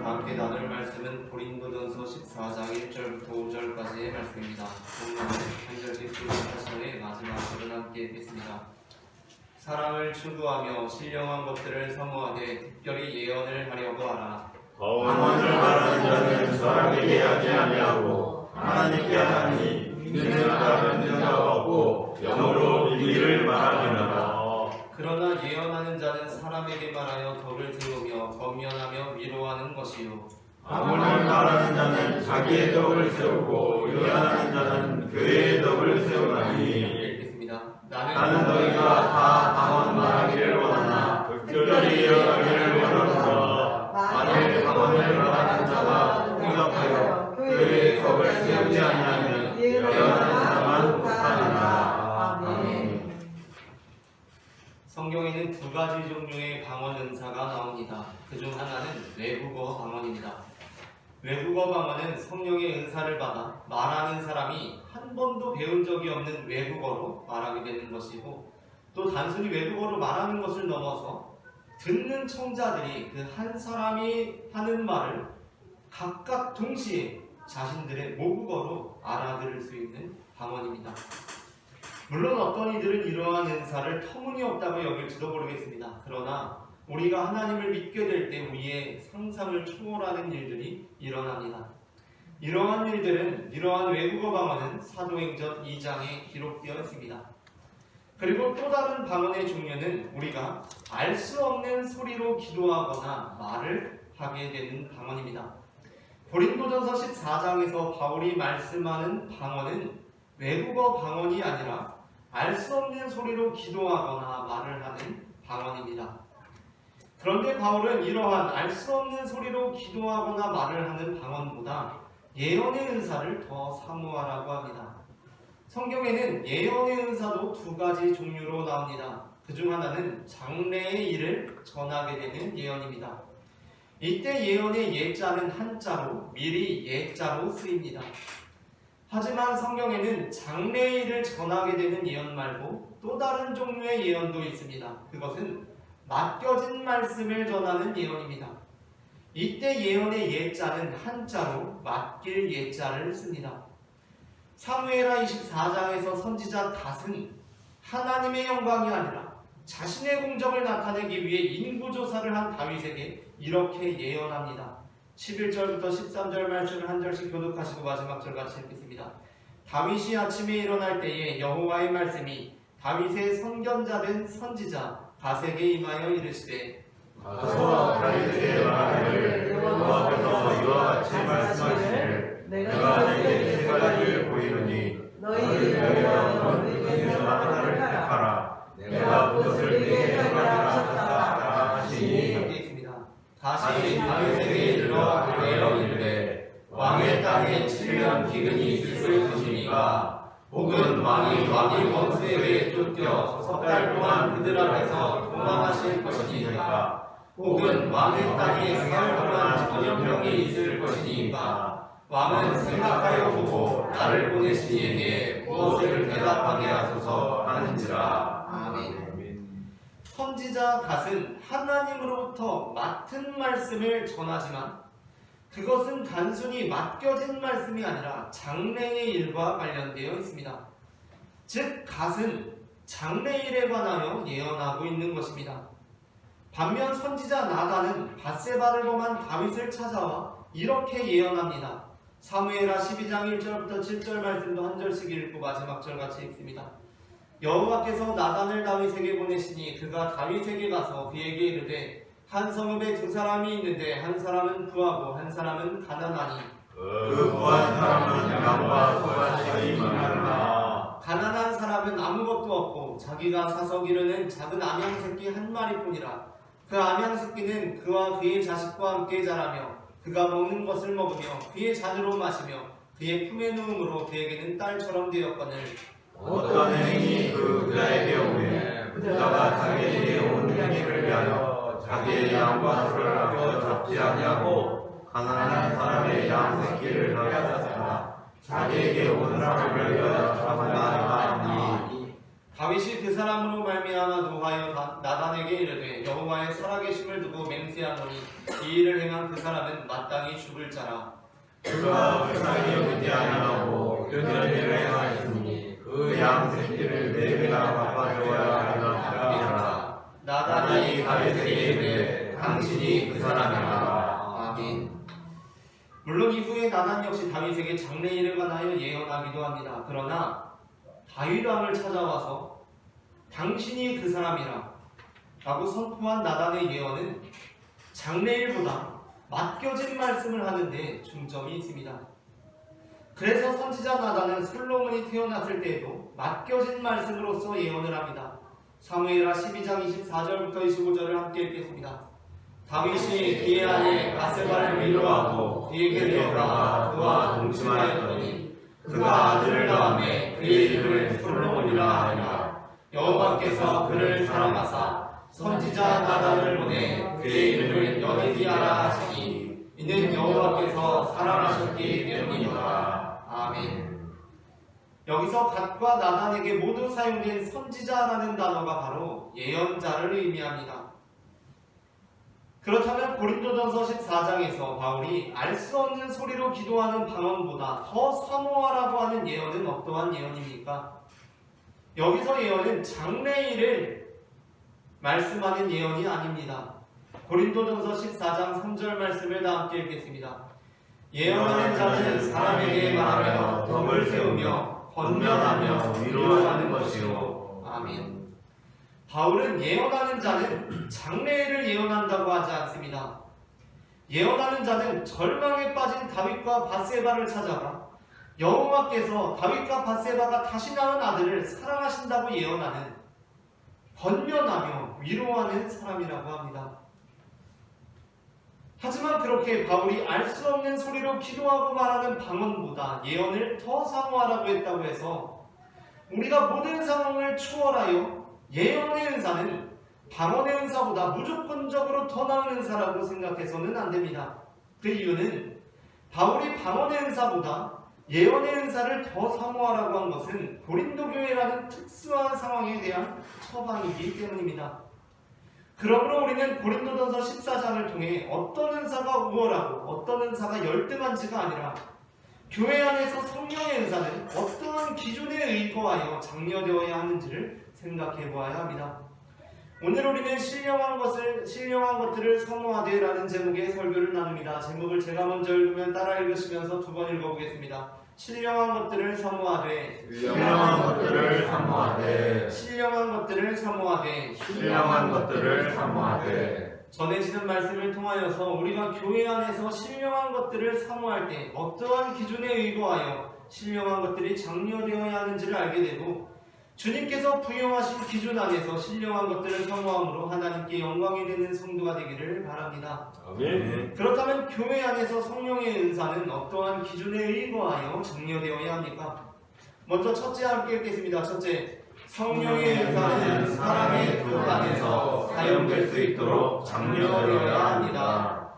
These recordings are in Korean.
여러분과 함께 나눌 말씀은 고린도전서 14장 1절부터 5절까지의 말씀입니다. 본문은 한 절씩 교독하시되 마지막 절은 함께 읽겠습니다. 사랑을 추구하며 신령한 것들을 사모하되 특별히 예언을 하려고 하라. 방언을 말하는 자는 사람에게 하지 아니하고 하나님께 하나니 믿는 다른 자가 없고 영으로 진리를 말하느니라. 그러나 예언하는 자는 사람에게 말하여 덕을 세우며 권면하며 위로하는 것이요. 방언을 말하는 자는 자기의 덕을 세우고 예언하는 자는 교회의 덕을 세우나니. 읽겠습니다. 나는 너희가 다 방언 말하기를 원하나 특별히 예언하기를 원하노라. 만일 방언을 말하는 자가 공격하여 교회의 덕을 세우지 아니하면 예언하는 자만 못하리라. 아멘. 성경에는 두 가지 종류의 방언 은사가 나옵니다. 그중 하나는 외국어 방언입니다. 외국어 방언은 성령의 은사를 받아 말하는 사람이 한 번도 배운 적이 없는 외국어로 말하게 되는 것이고, 또 단순히 외국어로 말하는 것을 넘어서 듣는 청자들이 그 한 사람이 하는 말을 각각 동시에 자신들의 모국어로 알아들을 수 있는 방언입니다. 물론 어떤 이들은 이러한 은사를 터무니없다고 여길지도 모르겠습니다. 그러나 우리가 하나님을 믿게 될 때 우리의 상상을 초월하는 일들이 일어납니다. 이러한 일들은, 이러한 외국어 방언은 사도행전 2장에 기록되어 있습니다. 그리고 또 다른 방언의 종류는 우리가 알 수 없는 소리로 기도하거나 말을 하게 되는 방언입니다. 고린도전서 14장에서 바울이 말씀하는 방언은 외국어 방언이 아니라 알 수 없는 소리로 기도하거나 말을 하는 방언입니다. 그런데 바울은 이러한 알 수 없는 소리로 기도하거나 말을 하는 방언보다 예언의 은사를 더 사모하라고 합니다. 성경에는 예언의 은사도 두 가지 종류로 나옵니다. 그중 하나는 장래의 일을 전하게 되는 예언입니다. 이때 예언의 예자는 한자로 미리 예자로 쓰입니다. 하지만 성경에는 장래의 일을 전하게 되는 예언 말고 또 다른 종류의 예언도 있습니다. 그것은 맡겨진 말씀을 전하는 예언입니다. 이때 예언의 예자는 한자로 맡길 예자를 씁니다. 사무엘하 24장에서 선지자 닷은 하나님의 영광이 아니라 자신의 공적을 나타내기 위해 인구조사를 한 다윗에게 이렇게 예언합니다. 11절부터 13절 말씀을 한 절씩 교독하시고 마지막 절 같이 읽겠습니다. 다윗이 아침에 일어날 때에 여호와의 말씀이 다윗의 선견자된 선지자 갓에게 임하여 이르시되, 가서 다윗에게 말하기를 여호와께서 이와 같이 말씀하시기를 내가 너희에게 세 가지를 보이노니 너희가 너희 중에서 하나를 택하라. 내가 그것을 네게 하라 하셨다 하시니. 다시 다윗에게 이르러 아뢰어 이르되, 왕의 땅에 7년 기근이 있을 것이니까, 혹은 왕이 원수에게 쫓겨 석 달 동안 그들 앞에서 도망하실 것이니까, 혹은 왕의 땅에 사흘 동안 전염병이 있을 것이니까, 왕은 생각하여 보고 나를 보내신 이에게 무엇을 대답하게 하소서 하는지라. 아멘. 선지자 갓은 하나님으로부터 맡은 말씀을 전하지만 그것은 단순히 맡겨진 말씀이 아니라 장래의 일과 관련되어 있습니다. 즉 갓은 장래일에 관하여 예언하고 있는 것입니다. 반면 선지자 나단은 밧세바를 범한 다윗을 찾아와 이렇게 예언합니다. 사무엘하 12장 1절부터 7절 말씀도 한 절씩 읽고 마지막 절 같이 읽습니다. 여호와께서 나단을 다윗에게 보내시니 그가 다윗에게 가서 그에게 이르되, 한 성읍에 두 사람이 있는데 한 사람은 부하고 한 사람은 가난하니 그 부한 사람은 양과 소가 차이 많으나 가난한 사람은 아무것도 없고 자기가 사서 기르는 작은 암양 새끼 한 마리뿐이라. 그 암양 새끼는 그와 그의 자식과 함께 자라며 그가 먹는 것을 먹으며 그의 잔으로 마시며 그의 품에 누움으로 그에게는 딸처럼 되었거늘, 어떤 행인이 그 부자에게 오매 부자가 자기에게 온 행위를 위하여 자기의 양과 소를 아껴 잡지 아니하고 가난한 사람의 양 새끼를 가져다가 자기에게 온 사람을 위하여 잡았나니. 다윗이 그 사람으로 말미암아 노하여 나단에게 이르되 여호와의 살아계심을 두고 맹세하노니 이 일을 행한 그 사람은 마땅히 죽을 자라. 그가 불쌍히 여기지 아니하고 이런 일을 행하였으니 그 양 새끼를 네 배나 갚아줘야 하리라. 나단이 다윗에게 이르되 당신이 그 사람이라. 아멘. 물론 이후에 나단 역시 다윗에게 장래일에 관하여 예언하기도 합니다. 그러나 다윗 왕을 찾아와서 당신이 그 사람이라 라고 선포한 나단의 예언은 장래일보다 맡겨진 말씀을 하는데 중점이 있습니다. 그래서 선지자 나단은 솔로몬이 태어났을 때에도 맡겨진 말씀으로서 예언을 합니다. 사무엘하 12장 24절부터 25절을 함께 읽겠습니다. 다윗이 기에 안에 바세바를 위로하고 그에게 들어가 그와 동침하였더니 그가 아들을 낳음에 그의 이름을 솔로몬이라 하니라. 여호와께서 그를 사랑하사 선지자 나단을 보내 그의 이름을 여디디아라 하시니 이는 여호와께서 사랑하셨기 때문이니라. 아멘. 여기서 갓과 나단에게 모두 사용된 선지자라는 단어가 바로 예언자를 의미합니다. 그렇다면 고린도전서 14장에서 바울이 알 수 없는 소리로 기도하는 방언보다 더 사모하라고 하는 예언은 어떠한 예언입니까? 여기서 예언은 장래일을 말씀하는 예언이 아닙니다. 고린도전서 14장 3절 말씀을 다 함께 읽겠습니다. 예언하는 자는 사람에게 말하며 덕을 세우며 권면하며 위로하는 것이요. 아멘. 바울은 예언하는 자는 장래일을 예언한다고 하지 않습니다. 예언하는 자는 절망에 빠진 다윗과 밧세바를 찾아가 여호와께서 다윗과 밧세바가 다시 낳은 아들을 사랑하신다고 예언하는 권면하며 위로하는 사람이라고 합니다. 하지만 그렇게 바울이 알 수 없는 소리로 기도하고 말하는 방언보다 예언을 더 사모하라고 했다고 해서 우리가 모든 상황을 초월하여 예언의 은사는 방언의 은사보다 무조건적으로 더 나은 은사라고 생각해서는 안 됩니다. 그 이유는 바울이 방언의 은사보다 예언의 은사를 더 사모하라고 한 것은 고린도 교회라는 특수한 상황에 대한 처방이기 때문입니다. 그러므로 우리는 고린도전서 14장을 통해 어떤 은사가 우월하고 어떤 은사가 열등한지가 아니라 교회 안에서 성령의 은사는 어떠한 기준에 의거하여 장려되어야 하는지를 생각해 보아야 합니다. 오늘 우리는 신령한 것들을 사모하되라는 제목의 설교를 나눕니다. 제목을 제가 먼저 읽으면 따라 읽으시면서 두 번 읽어보겠습니다. 신령한 것들을 사모하되 신령한 것들을 사모하되 신령한 것들을 사모하되 신령한 것들을 사모하되. 전해지는 말씀을 통하여서 우리가 교회 안에서 신령한 것들을 사모할 때 어떠한 기준에 의거하여 신령한 것들이 장려되어야 하는지를 알게 되고 주님께서 부여하신 기준 안에서 신령한 것들을 사모함으로 하나님께 영광이 되는 성도가 되기를 바랍니다. 아멘. 그렇다면 교회 안에서 성령의 은사는 어떠한 기준에 의거하여 장려되어야 합니까? 먼저 첫째 함께 읽겠습니다. 첫째, 성령의 은사는 사람의 뜻 안에서 사용될 수 있도록 장려되어야 합니다.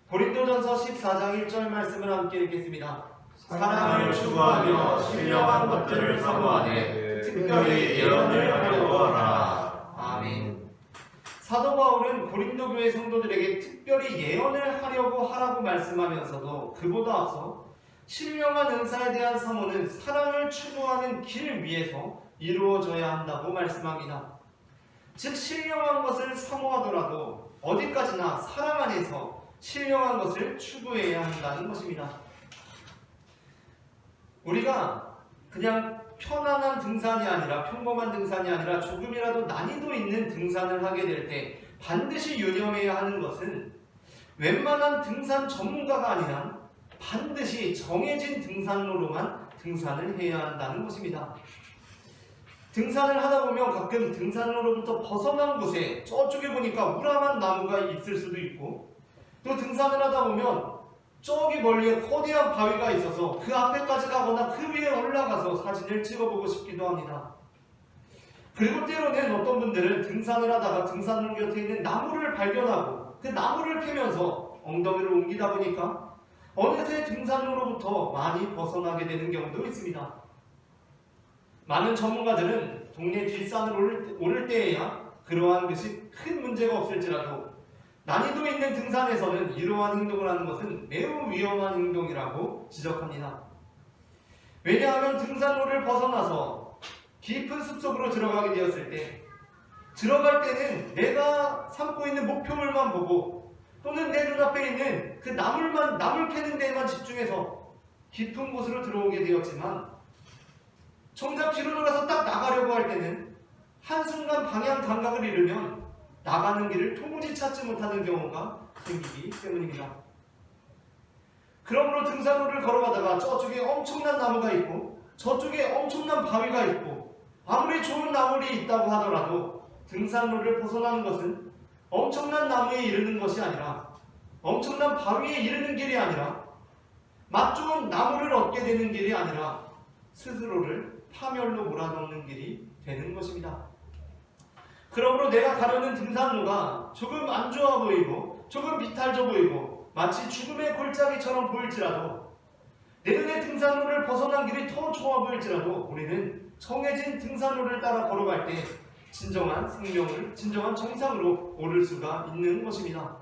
고린도전서 14장 1절 말씀을 함께 읽겠습니다. 사랑을 추구하며 신령한 것들을 사모하되 특별히 예언을 하려고 하라. 아멘. 사도 바울은 고린도 교회 성도들에게 특별히 예언을 하려고 하라고 말씀하면서도 그보다 앞서 신령한 은사에 대한 사모는 사랑을 추구하는 길 위에서 이루어져야 한다고 말씀합니다. 즉 신령한 것을 사모하더라도 어디까지나 사랑 안에서 신령한 것을 추구해야 한다는 것입니다. 우리가 그냥 편안한 등산이 아니라 평범한 등산이 아니라 조금이라도 난이도 있는 등산을 하게 될 때 반드시 유념해야 하는 것은 웬만한 등산 전문가가 아니라 반드시 정해진 등산로로만 등산을 해야 한다는 것입니다. 등산을 하다 보면 가끔 등산로로부터 벗어난 곳에 저쪽에 보니까 우람한 나무가 있을 수도 있고 또 등산을 하다 보면 저기 멀리에 거대한 바위가 있어서 그 앞에까지 가거나 그 위에 올라가서 사진을 찍어보고 싶기도 합니다. 그리고 때로는 어떤 분들은 등산을 하다가 등산로 곁에 있는 나무를 발견하고 그 나무를 캐면서 엉덩이를 옮기다 보니까 어느새 등산로로부터 많이 벗어나게 되는 경우도 있습니다. 많은 전문가들은 동네 뒷산을 오를 때에야 그러한 것이 큰 문제가 없을지라도 난이도 있는 등산에서는 이러한 행동을 하는 것은 매우 위험한 행동이라고 지적합니다. 왜냐하면 등산로를 벗어나서 깊은 숲속으로 들어가게 되었을 때 들어갈 때는 내가 삼고 있는 목표물만 보고 또는 내 눈앞에 있는 그 나물 캐는 데에만 집중해서 깊은 곳으로 들어오게 되었지만 정작 뒤로 돌아서 딱 나가려고 할 때는 한순간 방향 감각을 잃으면 나가는 길을 도무지 찾지 못하는 경우가 생기기 때문입니다. 그러므로 등산로를 걸어가다가 저쪽에 엄청난 나무가 있고 저쪽에 엄청난 바위가 있고 아무리 좋은 나물이 있다고 하더라도 등산로를 벗어나는 것은 엄청난 나무에 이르는 것이 아니라 엄청난 바위에 이르는 길이 아니라 맛 좋은 나무를 얻게 되는 길이 아니라 스스로를 파멸로 몰아넣는 길이 되는 것입니다. 그러므로 내가 가려는 등산로가 조금 안 좋아 보이고 조금 비탈져 보이고 마치 죽음의 골짜기처럼 보일지라도 내 눈에 등산로를 벗어난 길이 더 좋아 보일지라도 우리는 정해진 등산로를 따라 걸어갈 때 진정한 생명을 진정한 정상으로 오를 수가 있는 것입니다.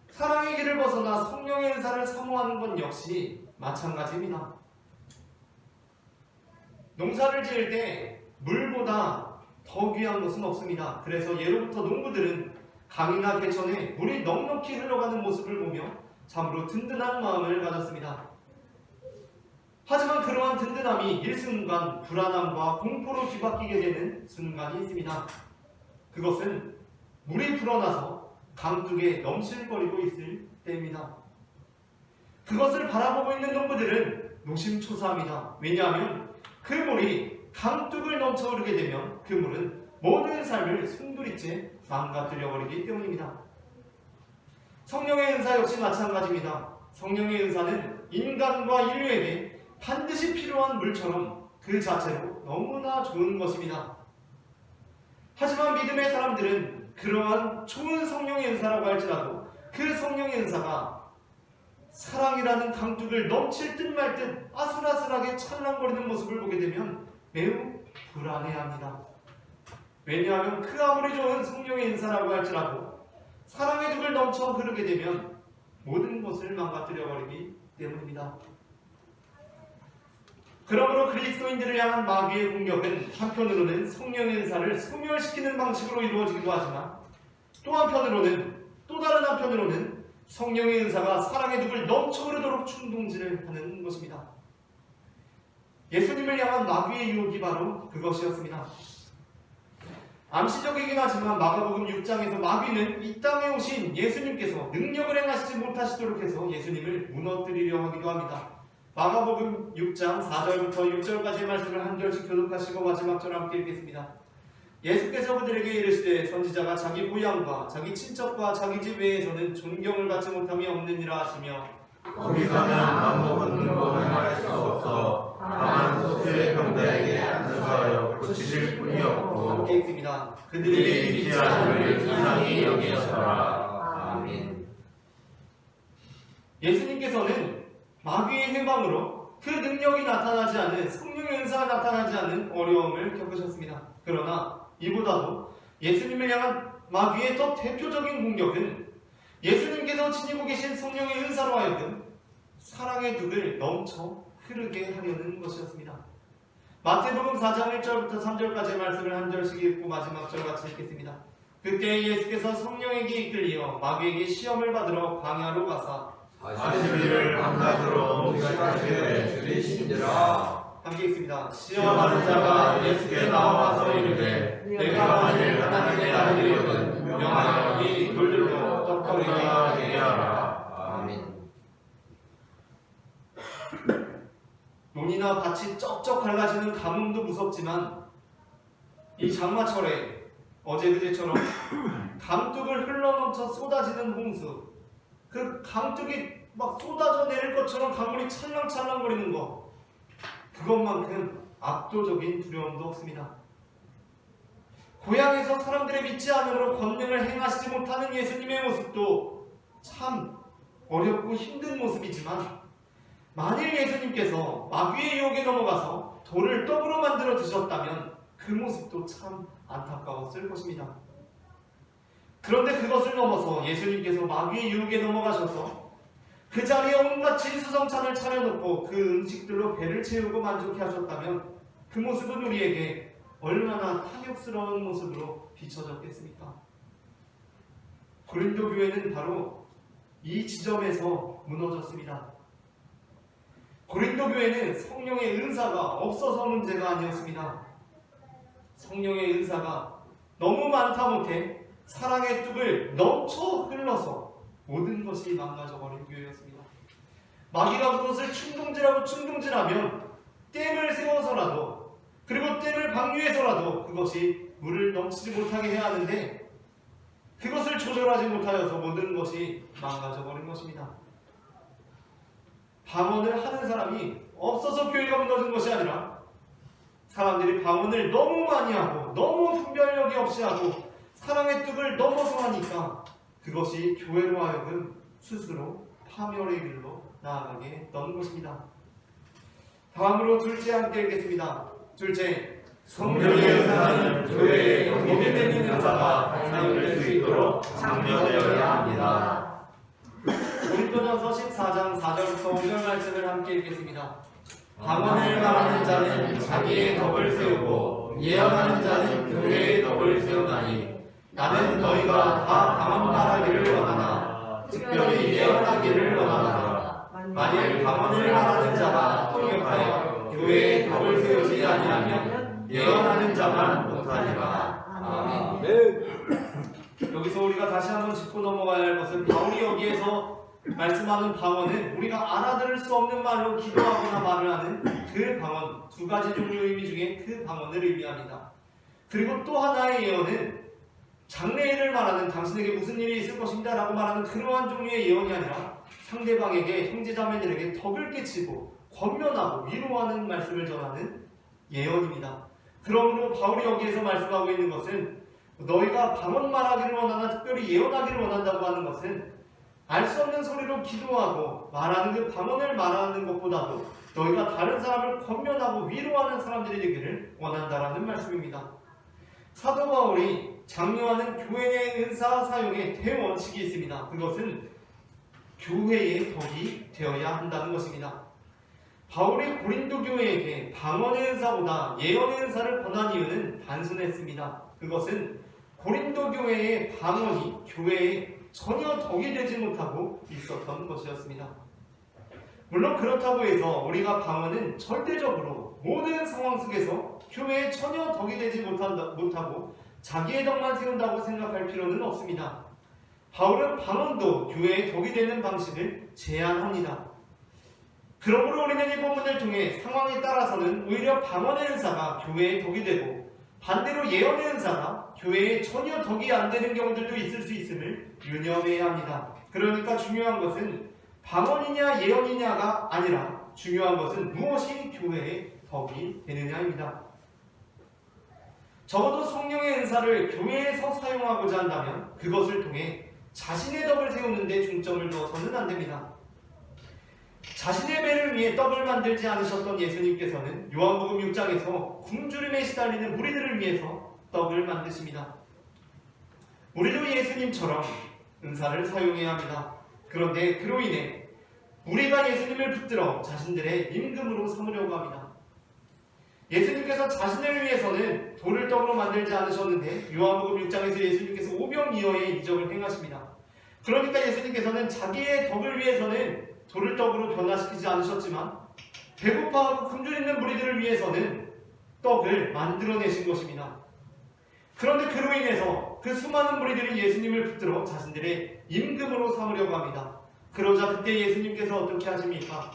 사랑의 길을 벗어나 성령의 은사를 사모하는 것 역시 마찬가지입니다. 농사를 지을 때 물보다 더 귀한 것은 없습니다. 그래서 예로부터 농부들은 강이나 개천에 물이 넉넉히 흘러가는 모습을 보며 참으로 든든한 마음을 가졌습니다. 하지만 그러한 든든함이 일순간 불안함과 공포로 뒤바뀌게 되는 순간이 있습니다. 그것은 물이 불어나서 강둑에 넘실거리고 있을 때입니다. 그것을 바라보고 있는 농부들은 노심초사합니다. 왜냐하면 그 물이 강둑을 넘쳐 흐르게 되면 그 물은 모든 삶을 숨도리째 망가뜨려버리기 때문입니다. 성령의 은사 역시 마찬가지입니다. 성령의 은사는 인간과 인류에게 반드시 필요한 물처럼 그 자체로 너무나 좋은 것입니다. 하지만 믿음의 사람들은 그러한 좋은 성령의 은사라고 할지라도 그 성령의 은사가 사랑이라는 강둑을 넘칠 듯 말 듯 아슬아슬하게 찰랑거리는 모습을 보게 되면 매우 불안해합니다. 왜냐하면 그 아무리 좋은 성령의 은사라고 할지라도 사랑의 둑을 넘쳐 흐르게 되면 모든 것을 망가뜨려버리기 때문입니다. 그러므로 그리스도인들을 향한 마귀의 공격은 한편으로는 성령의 은사를 소멸시키는 방식으로 이루어지기도 하지만 또 다른 한편으로는 성령의 은사가 사랑의 둑을 넘쳐 흐르도록 충동질을 하는 것입니다. 예수님을 향한 마귀의 유혹이 바로 그것이었습니다. 암시적이긴 하지만 마가복음 6장에서 마귀는 이 땅에 오신 예수님께서 능력을 행하시지 못하시도록 해서 예수님을 무너뜨리려 하기도 합니다. 마가복음 6장 4절부터 6절까지의 말씀을 한 절씩 교독하시고 마지막 절 함께 읽겠습니다. 예수께서 그들에게 이르시되 선지자가 자기 고향과 자기 친척과 자기 집 외에서는 존경을 받지 못함이 없느니라 하시며 거기서는 맘먹은 것을 할 수 없어 다만 소수의 병자에게 안수하여 고치실 뿐이었고 함께 읽습니다. 그들이 믿지 않음을 이상히 여기셨더라. 아멘. 예수님께서는 마귀의 해방으로 그 능력이 나타나지 않는 성령의 은사가 나타나지 않는 어려움을 겪으셨습니다. 그러나 이보다도 예수님을 향한 마귀의 더 대표적인 공격은 예수님께서 지니고 계신 성령의 은사로 하여금 사랑의 둑을 넘쳐 흐르게 하려는 것이었습니다. 마태복음 4장 1절부터 3절까지의 말씀을 한 절씩 읽고 마지막 절 같이 읽겠습니다. 그때 예수께서 성령에게 이끌리어 마귀에게 시험을 받으러 광야로 가사 40일을 밤낮으로 묵시하시되 줄이신지라. 함께 읽습니다. 시험하는 자가 예수께 나와서 이르되 내가 만일 하나님의 아들이거든 명하여 이 돌들로 떡거리가 되게 하라. 아멘. 논이나 밭이 쩍쩍 갈라지는 가뭄도 무섭지만 이 장마철에 어제그제처럼 강둑을 흘러넘쳐 쏟아지는 홍수, 그 강둑이 막 쏟아져 내릴 것처럼 강물이 찰랑찰랑거리는 것, 그것만큼 압도적인 두려움도 없습니다. 고향에서 사람들의 믿지 않음으로 권능을 행하시지 못하는 예수님의 모습도 참 어렵고 힘든 모습이지만 만일 예수님께서 마귀의 유혹에 넘어가서 돌을 떡으로 만들어 드셨다면 그 모습도 참 안타까웠을 것입니다. 그런데 그것을 넘어서 예수님께서 마귀의 유혹에 넘어가셔서 그 자리에 온갖 진수성찬을 차려놓고 그 음식들로 배를 채우고 만족해 하셨다면 그 모습은 우리에게 얼마나 탐욕스러운 모습으로 비춰졌겠습니까? 고린도 교회는 바로 이 지점에서 무너졌습니다. 고린도 교회는 성령의 은사가 없어서 문제가 아니었습니다. 성령의 은사가 너무 많다 못해 사랑의 뚝을 넘쳐 흘러서 모든 것이 망가져버린 교회였습니다. 마귀가 그것을 충동질하면 댐을 세워서라도 그리고 댐을 방류해서라도 그것이 물을 넘치지 못하게 해야 하는데 그것을 조절하지 못하여서 모든 것이 망가져버린 것입니다. 방언을 하는 사람이 없어서 교회가 무너진 것이 아니라 사람들이 방언을 너무 많이 하고 너무 분별력이 없이 하고 사랑의 뚝을 넘어서 하니까 그것이 교회로 하여금 스스로 파멸의 길로 나아가게 했던 것입니다. 다음으로 둘째 함께 읽겠습니다. 둘째, 성령의 은사는 교회의 경계되는 은사가 사용될 수 있도록 장려되어야 합니다. 고린도전서 14장 4절부터 5절 말씀을 함께 읽겠습니다. 방언을 말하는 자는 자기의 덕을 세우고 예언하는 자는 교회의 덕을 세우나니 나는 너희가 다 방언 말하기를 원하나 특별히 예언하기를 원하노라. 만일 방언을 말하는 자가 통역하여 교회의 덕을 세우지 아니하면 예언하는 자만 못하니라. 아멘. 여기서 우리가 다시 한번 짚고 넘어가야 할 것은 바울이 여기에서 말씀하는 방언은 우리가 알아들을 수 없는 말로 기도하거나 말을 하는 그 방언, 두 가지 종류의 의미 중에 그 방언을 의미합니다. 그리고 또 하나의 예언은 장래일을 말하는 당신에게 무슨 일이 있을 것입니다 라고 말하는 그러한 종류의 예언이 아니라 상대방에게 형제자매들에게 덕을 끼치고 권면하고 위로하는 말씀을 전하는 예언입니다. 그러므로 바울이 여기에서 말씀하고 있는 것은 너희가 방언 말하기를 원하나 특별히 예언하기를 원한다고 하는 것은 알 수 없는 소리로 기도하고 말하는 그 방언을 말하는 것보다도 너희가 다른 사람을 권면하고 위로하는 사람들이 되기를 원한다라는 말씀입니다. 사도 바울이 장려하는 교회의 은사 사용에 대원칙이 있습니다. 그것은 교회의 덕이 되어야 한다는 것입니다. 바울이 고린도 교회에게 방언의 은사보다 예언의 은사를 권한 이유는 단순했습니다. 그것은 고린도 교회의 방언이 교회에 전혀 덕이 되지 못하고 있었던 것이었습니다. 물론 그렇다고 해서 우리가 방언은 절대적으로 모든 상황 속에서 교회에 전혀 덕이 되지 못하고 자기의 덕만 세운다고 생각할 필요는 없습니다. 바울은 방언도 교회에 덕이 되는 방식을 제안합니다. 그러므로 우리는 이 본문을 통해 상황에 따라서는 오히려 방언의 은사가 교회에 덕이 되고 반대로 예언의 은사가 교회에 전혀 덕이 안 되는 경우들도 있을 수 있음을 유념해야 합니다. 그러니까 중요한 것은 방언이냐 예언이냐가 아니라 중요한 것은 무엇이 교회에 덕이 되느냐입니다. 적어도 성령의 은사를 교회에서 사용하고자 한다면 그것을 통해 자신의 덕을 세우는 데 중점을 두어서는 안 됩니다. 자신의 배를 위해 떡을 만들지 않으셨던 예수님께서는 요한복음 6장에서 굶주림에 시달리는 무리들을 위해서 떡을 만드십니다. 우리도 예수님처럼 은사를 사용해야 합니다. 그런데 그로 인해 우리가 예수님을 붙들어 자신들의 임금으로 삼으려고 합니다. 예수님께서 자신을 위해서는 돌을 떡으로 만들지 않으셨는데 요한복음 6장에서 예수님께서 오병이어의 이적을 행하십니다. 그러니까 예수님께서는 자기의 덕을 위해서는 돌을 떡으로 변화시키지 않으셨지만 배고파하고 굶주리는 무리들을 위해서는 떡을 만들어내신 것입니다. 그런데 그로 인해서 그 수많은 무리들이 예수님을 붙들어 자신들의 임금으로 삼으려고 합니다. 그러자 그때 예수님께서 어떻게 하십니까?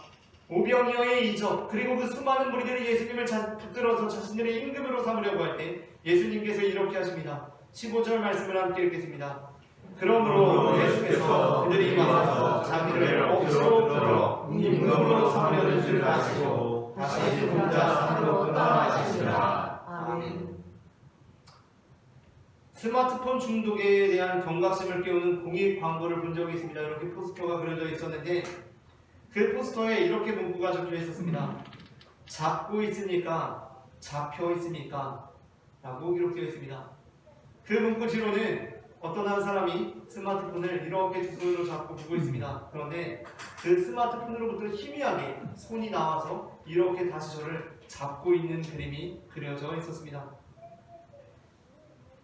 오병이어의 이적 그리고 그 수많은 무리들이 예수님을 붙들어서 자신들의 임금으로 삼으려고 할 때 예수님께서 이렇게 하십니다. 15절 말씀을 함께 읽겠습니다. 그러므로 예수께서 그들이 와서 자기를 억지로 끌어 임금으로 삼으려는 줄 아시고 다시 혼자 산으로 떠나가시니라. 아멘. 스마트폰 중독에 대한 경각심을 깨우는 공익 광고를 본 적이 있습니다. 이렇게 포스터가 그려져 있었는데 그 포스터에 이렇게 문구가 적혀 있었습니다. 잡고 있으니까 잡혀 있으니까 라고 기록되어 있습니다. 그 문구지로는 어떤 한 사람이 스마트폰을 이렇게 두 손으로 잡고 보고 있습니다. 그런데 그 스마트폰으로부터 희미하게 손이 나와서 이렇게 다시 저를 잡고 있는 그림이 그려져 있었습니다.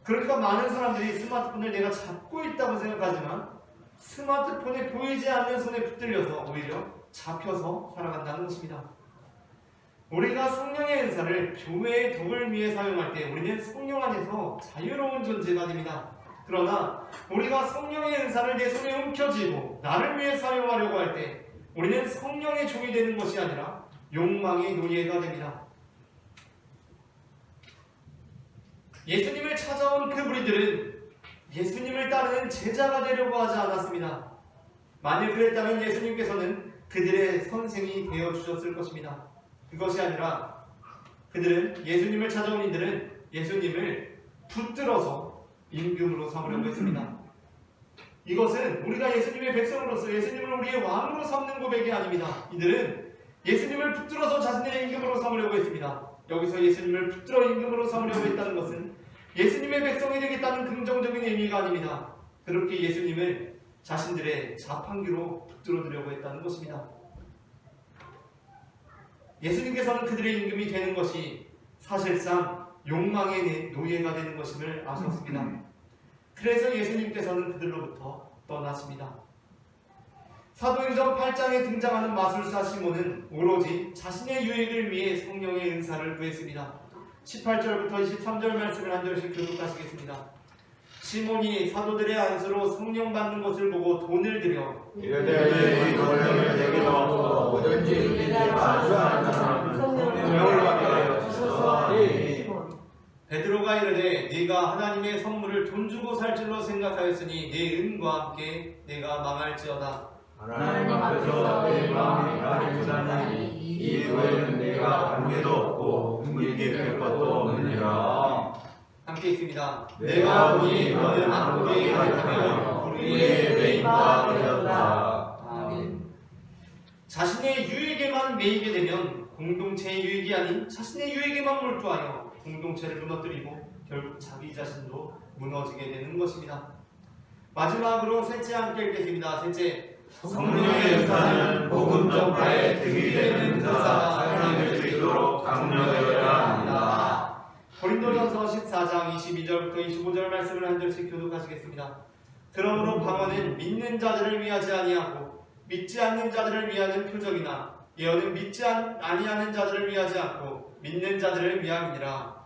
그러니까 많은 사람들이 스마트폰을 내가 잡고 있다고 생각하지만 스마트폰에 보이지 않는 손에 붙들려서 오히려 잡혀서 살아간다는 것입니다. 우리가 성령의 은사를 교회의 덕을 위해 사용할 때 우리는 성령 안에서 자유로운 존재가 됩니다. 그러나 우리가 성령의 은사를 내 손에 움켜쥐고 나를 위해 사용하려고 할 때 우리는 성령의 종이 되는 것이 아니라 욕망의 노예가 됩니다. 예수님을 찾아온 그 무리들은 예수님을 따르는 제자가 되려고 하지 않았습니다. 만일 그랬다면 예수님께서는 그들의 선생이 되어주셨을 것입니다. 그것이 아니라 그들은 예수님을 찾아온 이들은 예수님을 붙들어서 임금으로 삼으려고 했습니다. 이것은 우리가 예수님의 백성으로서 예수님을 우리의 왕으로 삼는 고백이 아닙니다. 이들은 예수님을 붙들어서 자신의 임금으로 삼으려고 했습니다. 여기서 예수님을 붙들어 임금으로 삼으려고 했다는 것은 예수님의 백성이 되겠다는 긍정적인 의미가 아닙니다. 그렇게 예수님을 자신들의 자판기로 붙들어두려고 했다는 것입니다. 예수님께서는 그들의 임금이 되는 것이 사실상 욕망의 노예가 되는 것임을 아셨습니다. 그래서 예수님께서는 그들로부터 떠나십니다. 사도행전 8장에 등장하는 마술사 시몬은 오로지 자신의 유익을 위해 성령의 은사를 구했습니다. 18절부터 23절 말씀을 한 절씩 교독하시겠습니다. 시몬이 사도들의 안수로 성령 받는 것을 보고 돈을 들여 이르되 이 돈을 내게 넣어 뭐든지 내가 안수하는 사람은 성령을 받게 하여 주소서. 베드로가 이르되 네가 하나님의 선물을 돈 주고 살 줄로 생각하였으니 내 은과 함께 내가 망할지어다. 하나님 앞에서 내 마음이 가려지다니 이 외에는 내가 관계도 없고 물게 될 것도 없느니라. 함께 있습니다. 내가 보니 너는 안 보게 하였다며 우리의 매임과 되었다. 아멘. 자신의 유익에만 매이게 되면 공동체의 유익이 아닌 자신의 유익에만 몰두하여 공동체를 무너뜨리고 결국 자기 자신도 무너지게 되는 것입니다. 마지막으로 셋째 함께 읽겠습니다. 셋째, 성령의 은사는 복음 전파의 등이 되는 은사가 사용될 수 있도록 강력해야 합니다. 고린도전서 14장 22절부터 25절 말씀을 한 절씩 교독하시겠습니다. 그러므로 방언은 믿는 자들을 위하지 아니하고 믿지 않는 자들을 위하는 표적이나 예언은 믿지 아니하는 자들을 위하지 않고 믿는 자들을 위함이니라.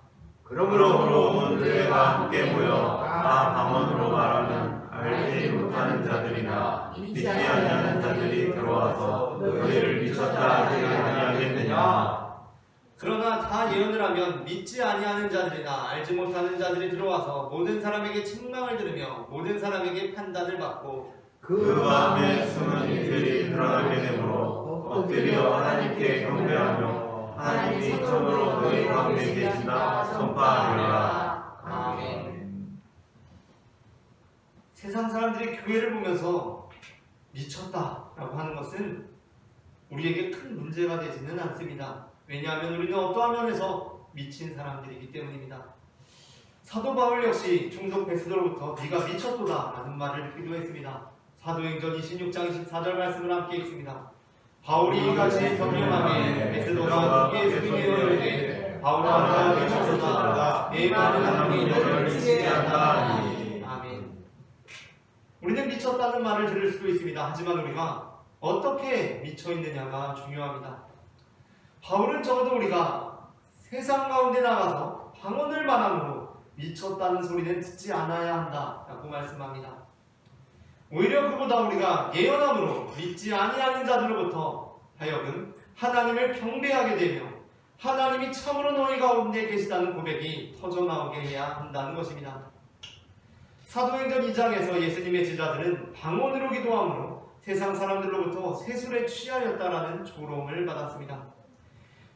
그러므로 온 교회가 함께 모여 다 방언으로 말하면 알지 못하는 자들이나 믿지 아니하는 자들이 들어와서 너희를 미쳤다 하지 아니하겠느냐. 그러나 다 예언을 하면 믿지 아니하는 자들이나 알지 못하는 자들이 들어와서 모든 사람에게 책망을 들으며 모든 사람에게 판단을 받고 그 마음에 숨은 이들이 드러나게 되므로 엎드려 하나님께 경배하며 하나님이 참으로 너희 가운데 계신다 선포하리라. 아멘. 세상 사람들이 교회를 보면서 미쳤다라고 하는 것은 우리에게 큰 문제가 되지는 않습니다. 왜냐하면 우리는 어떠한 면에서 미친 사람들이기 때문입니다. 사도 바울 역시 총독 베스더로부터 네가 미쳤도다 라는 말을 듣기도 했습니다. 사도행전 26장 24절 말씀을 함께 읽습니다. 바울이 이같이 경영함에 베스더가 크게 소리내어 이르되 바울아 너가 미쳤도다. 내 많은 하나님이 너를 미치게 한다. 아멘. 우리는 미쳤다는 말을 들을 수도 있습니다. 하지만 우리가 어떻게 미쳐있느냐가 중요합니다. 바울은 적어도 우리가 세상 가운데 나가서 방언을 말함으로 미쳤다는 소리는 듣지 않아야 한다 라고 말씀합니다. 오히려 그보다 우리가 예언함으로 믿지 아니하는 자들로부터 하여금 하나님을 경배하게 되며 하나님이 참으로 너희 가운데 계시다는 고백이 터져나오게 해야 한다는 것입니다. 사도행전 2장에서 예수님의 제자들은 방언으로 기도함으로 세상 사람들로부터 세술에 취하였다라는 조롱을 받았습니다.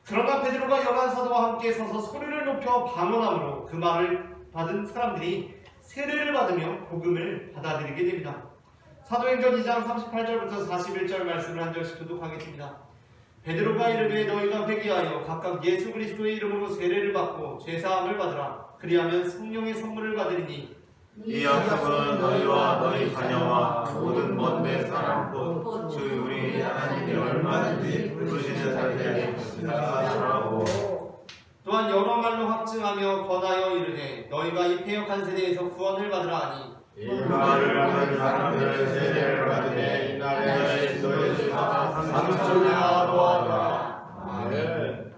그러나 베드로가 열한 사도와 함께 서서 소리를 높여 방언함으로 그 말을 받은 사람들이 세례를 받으며 복음을 받아들이게 됩니다. 사도행전 2장 38절부터 41절 말씀을 한 절씩 교독하겠습니다. 베드로가 이르되 너희가 회개하여 각각 예수 그리스도의 이름으로 세례를 받고 죄사함을 받으라. 그리하면 성령의 선물을 받으리니 이 약속은 너희와 너희 자녀와 모든 먼데 사람 곧 주 우리 하나님이 얼마든지 부르시는 자들에게 부탁하라고. 또한 여러 말로 확증하며 권하여 이르되 너희가 이 패역한 세대에서 구원을 받으라 하니 이 말을 하는 사람들은 세례를 받으되 이날에 너희 주가 상속하도록 하라. 아멘.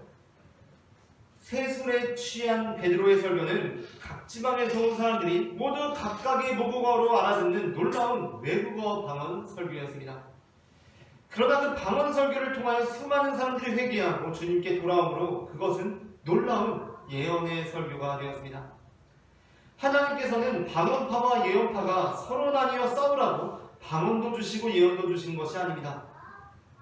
세술에 취한 베드로의 설교는 각 지방에서 온 사람들이 모두 각각의 모국어로 알아듣는 놀라운 외국어 방언 설교였습니다. 그러다 그 방언 설교를 통하여 수많은 사람들이 회개하고 주님께 돌아오므로 그것은 놀라운 예언의 설교가 되었습니다. 하나님께서는 방언파와 예언파가 서로 나뉘어 싸우라고 방언도 주시고 예언도 주신 것이 아닙니다.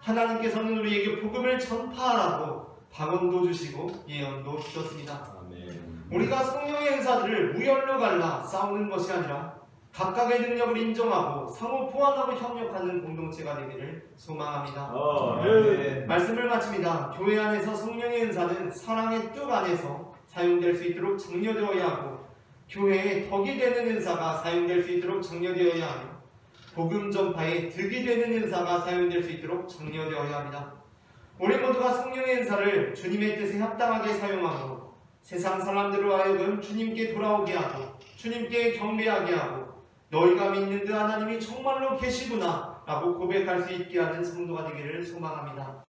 하나님께서는 우리에게 복음을 전파하라고 방언도 주시고 예언도 주셨습니다. 우리가 성령의 은사들을 우열로 갈라 싸우는 것이 아니라 각각의 능력을 인정하고 상호 보완하고 협력하는 공동체가 되기를 소망합니다. 말씀을 마칩니다. 교회 안에서 성령의 은사는 사랑의 뜻 안에서 사용될 수 있도록 장려되어야 하고 교회에 덕이 되는 은사가 사용될 수 있도록 장려되어야 하며 복음 전파에 득이 되는 은사가 사용될 수 있도록 장려되어야 합니다. 우리 모두가 성령의 은사를 주님의 뜻에 합당하게 사용하고 세상 사람들로 하여금 주님께 돌아오게 하고 주님께 경배하게 하고 너희가 믿는 그 하나님이 정말로 계시구나 라고 고백할 수 있게 하는 성도가 되기를 소망합니다.